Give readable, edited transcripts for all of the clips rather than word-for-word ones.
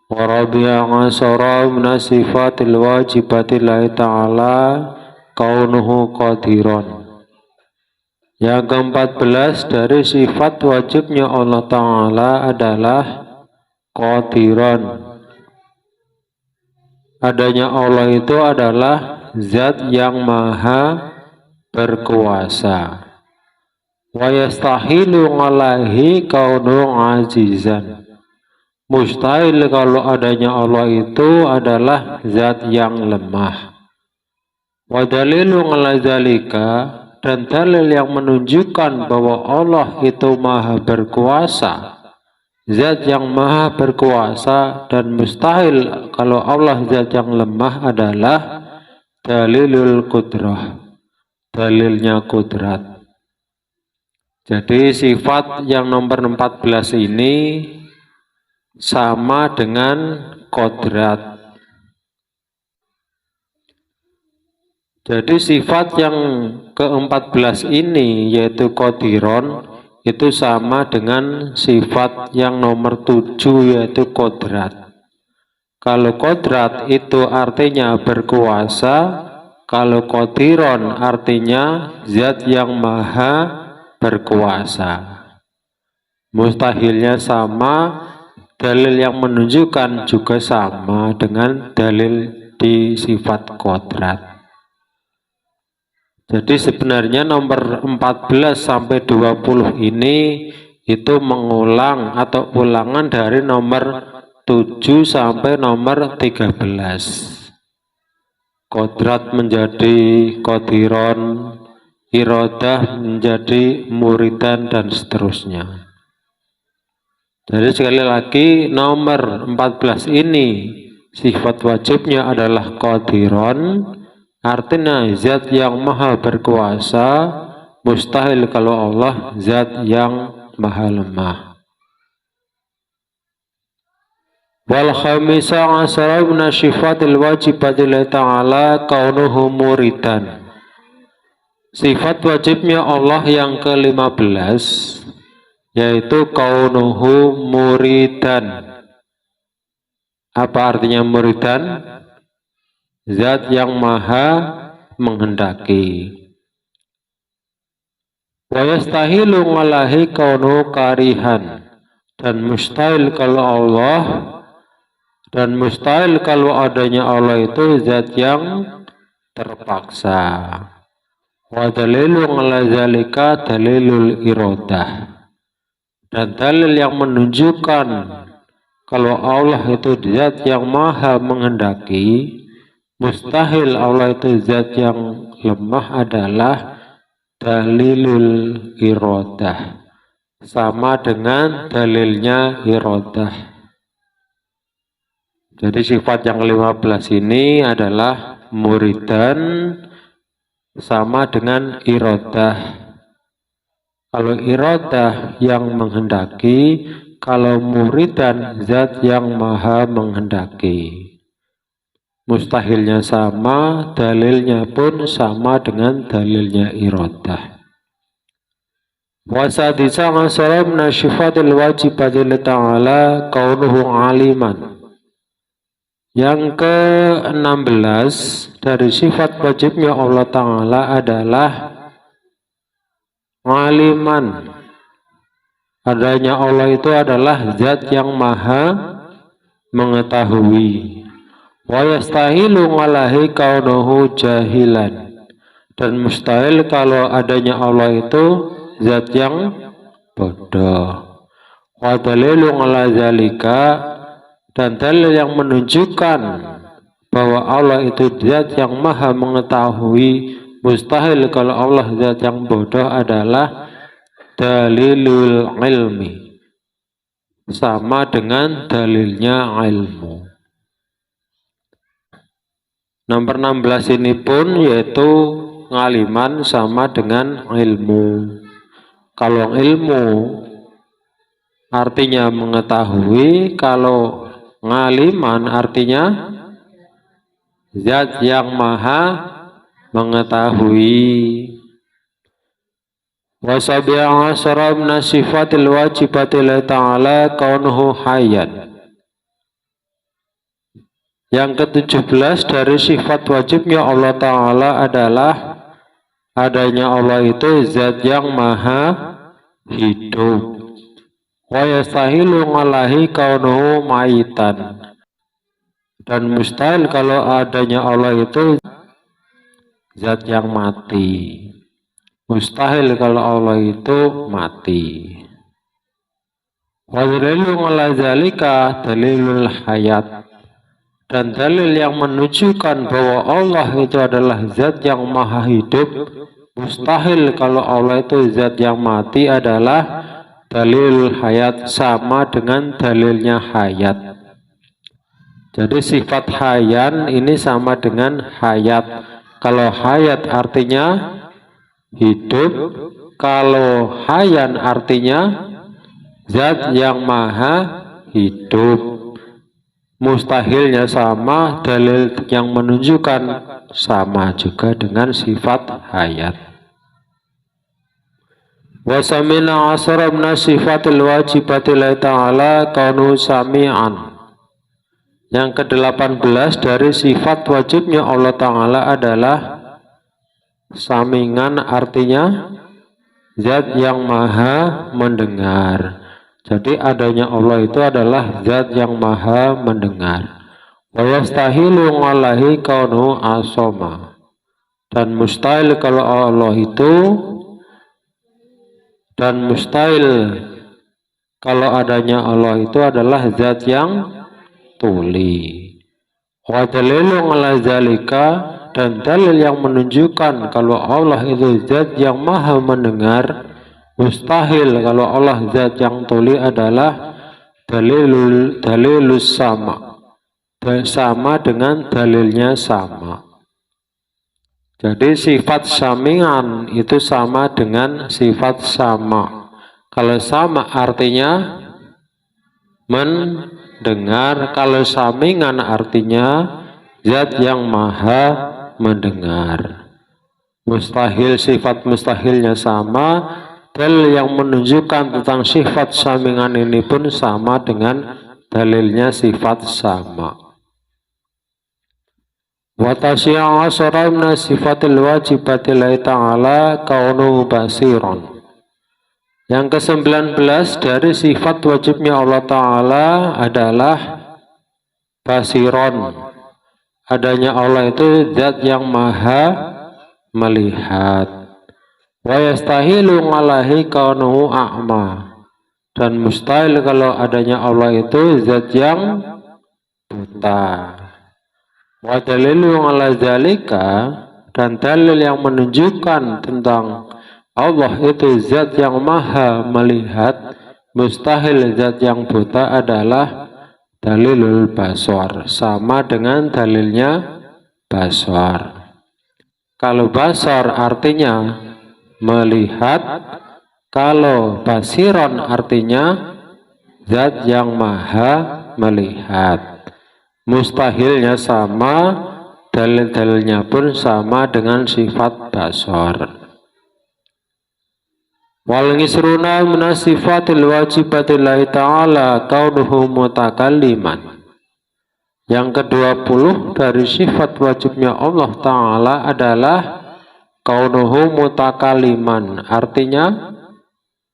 wa rabi'a asyara min sifatil wajibati lillahi ta'ala kaunuhu qadiran. Yang ke-14 dari sifat wajibnya Allah Ta'ala adalah qadiran. Adanya Allah itu adalah zat yang maha berkuasa. Wa yastahilu alaihi kaunu azizan. Mustahil kalau adanya Allah itu adalah zat yang lemah. Wa dalilu ala zalika, dan dalil yang menunjukkan bahwa Allah itu maha berkuasa, zat yang maha berkuasa dan mustahil kalau Allah zat yang lemah adalah dalilul qudrah, dalilnya kudrat. Jadi sifat yang nomor 14 ini sama dengan kodrat. Jadi sifat yang ke-14 ini yaitu qadiron itu sama dengan sifat yang nomor 7 yaitu kodrat. Kalau kodrat itu artinya berkuasa, kalau qadiron artinya zat yang maha berkuasa. Mustahilnya sama, dalil yang menunjukkan juga sama dengan dalil di sifat kodrat. Jadi sebenarnya nomor 14 sampai 20 ini itu mengulang atau ulangan dari nomor 7 sampai nomor 13. Kodrat menjadi qadiron, iradah menjadi muridan, dan seterusnya. Jadi sekali lagi nomor 14 ini sifat wajibnya adalah qadiron, artinya zat yang maha berkuasa, mustahil kalau Allah zat yang maha lemah. Wal khamisah asyara min syifatil wajibati lillahi ta'ala kaunuhu muridan. Sifat wajibnya Allah yang ke-15 yaitu kaunuhu muridan. Apa artinya muridan? Zat yang maha menghendaki. Wa yastahilu ngalahi kaunuhu karihan. Dan mustahil kalau Allah, dan mustahil kalau adanya Allah itu zat yang terpaksa. Wa dalilu ala zalika dalilul iradah. Dan dalil yang menunjukkan kalau Allah itu zat yang maha menghendaki, mustahil Allah itu zat yang lemah adalah dalilul iradah. Sama dengan dalilnya iradah. Jadi sifat yang ke-15 ini adalah muridan sama dengan iradah. Kalau iradah yang menghendaki, kalau muridan zat yang maha menghendaki. Mustahilnya sama, dalilnya pun sama dengan dalilnya iradah. Wasadisa asyara min syifatil wajibati lillahi ta'ala kaunuhu aliman. Yang ke-16 dari sifat wajibnya Allah Ta'ala adalah aliman. Adanya Allah itu adalah zat yang maha mengetahui. Wa yastahilu ngalahi kaunuhu jahilan. Dan mustahil kalau adanya Allah itu zat yang bodoh. Wa dalilu ala zalika, dan dalil yang menunjukkan bahwa Allah itu zat yang maha mengetahui, mustahil kalau Allah zat yang bodoh adalah dalilul ilmi. Sama dengan dalilnya ilmu. Nomor 16 ini pun yaitu ngaliman sama dengan ilmu. Kalau ilmu artinya mengetahui, kalau ngaliman artinya zat yang maha mengetahui. Wa sabi'a asyara min sifatil wajibati lillahi ta'ala kaunuhu hayyan. Yang ke-17 dari sifat wajibnya Allah Ta'ala adalah adanya Allah itu zat yang maha hidup. Wa yastahilu ngalahi kaunuhu maitan. Dan mustahil kalau adanya Allah itu zat yang mati. Mustahil kalau Allah itu mati. Wa dalilu ala zalika dalilul hayat. Dan dalil yang menunjukkan bahwa Allah itu adalah zat yang maha hidup, mustahil kalau Allah itu zat yang mati adalah dalil hayat, sama dengan dalilnya hayat. Jadi sifat hayan ini sama dengan hayat. Kalau hayat artinya hidup, kalau hayan artinya zat yang maha hidup. Mustahilnya sama, dalil yang menunjukkan sama juga dengan sifat hayat. Wasamina asara min sifatil wajibati lillahi ta'ala kaunu sami'an. Yang ke-18 dari sifat wajibnya Allah Ta'ala adalah samingan, artinya zat yang maha mendengar. Jadi adanya Allah itu adalah zat yang maha mendengar. Wa yastahilu ngalahi kaunu asoma. Dan mustahil kalau Allah itu, dan mustahil kalau adanya Allah itu adalah zat yang tuli. Wa dalilu ala zalika, dan dalil yang menunjukkan kalau Allah itu zat yang maha mendengar, mustahil kalau Allah zat yang tuli adalah dalilus sama, sama dengan dalilnya sama. Jadi sifat samingan itu sama dengan sifat sama. Kalau sama artinya mendengar, kalau samingan artinya zat yang maha mendengar. Mustahil, sifat mustahilnya sama. Dalil yang menunjukkan tentang sifat samingan ini pun sama dengan dalilnya sifat sama. Wa tasyi'a asara min sifatil wajibati lillahi ta'ala kaunu basiran. Yang ke-19 dari sifat wajibnya Allah Ta'ala adalah basiron. Adanya Allah itu zat yang maha melihat. Wa yastahilu ngalahi kaunuhu a'ma. Dan mustahil kalau adanya Allah itu zat yang buta. Wa dalilu ala zalika, dan dalil yang menunjukkan tentang Allah itu zat yang maha melihat, mustahil zat yang buta adalah dalilul basar, sama dengan dalilnya basar. Kalau basar artinya melihat, kalau basiron artinya zat yang maha melihat. Mustahilnya sama, dalil-dalilnya pun sama dengan sifat basar. Wal ngisruna min sifatil wajibati lillahi ta'ala kaunuhu mutakalliman. Yang ke-20 dari sifat wajibnya Allah Ta'ala adalah kaunuhu mutakaliman, artinya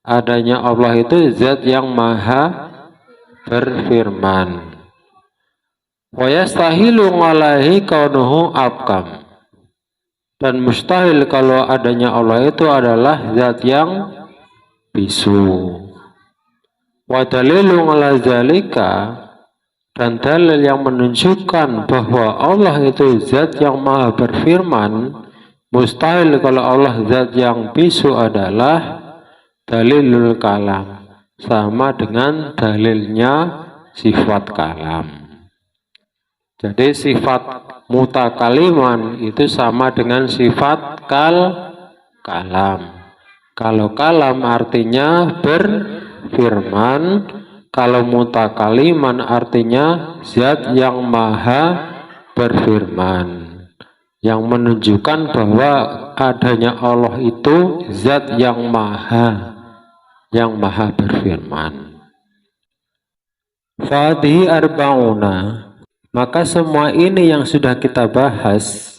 adanya Allah itu zat yang maha berfirman. Wa yastahilu ngalahi kaunuhu abkam, dan mustahil kalau adanya Allah itu adalah zat yang bisu. Wa dalilu ala zalika, dan dalil yang menunjukkan bahwa Allah itu zat yang maha berfirman, mustahil kalau Allah zat yang bisu adalah dalilul kalam, sama dengan dalilnya sifat kalam. Jadi sifat mutakaliman itu sama dengan sifat kalam. Kalau kalam artinya berfirman, kalau mutakaliman artinya zat yang maha berfirman, yang menunjukkan bahwa adanya Allah itu zat yang maha berfirman. Fadhi arba'una, Maka semua ini yang sudah kita bahas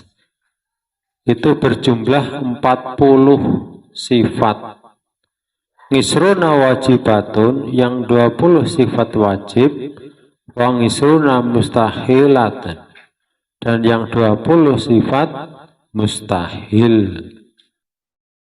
itu berjumlah 40 sifat. Ngisruna wajibatun, yang 20 sifat wajib, wa ngisruna mustahilatan, dan yang 20 sifat mustahil.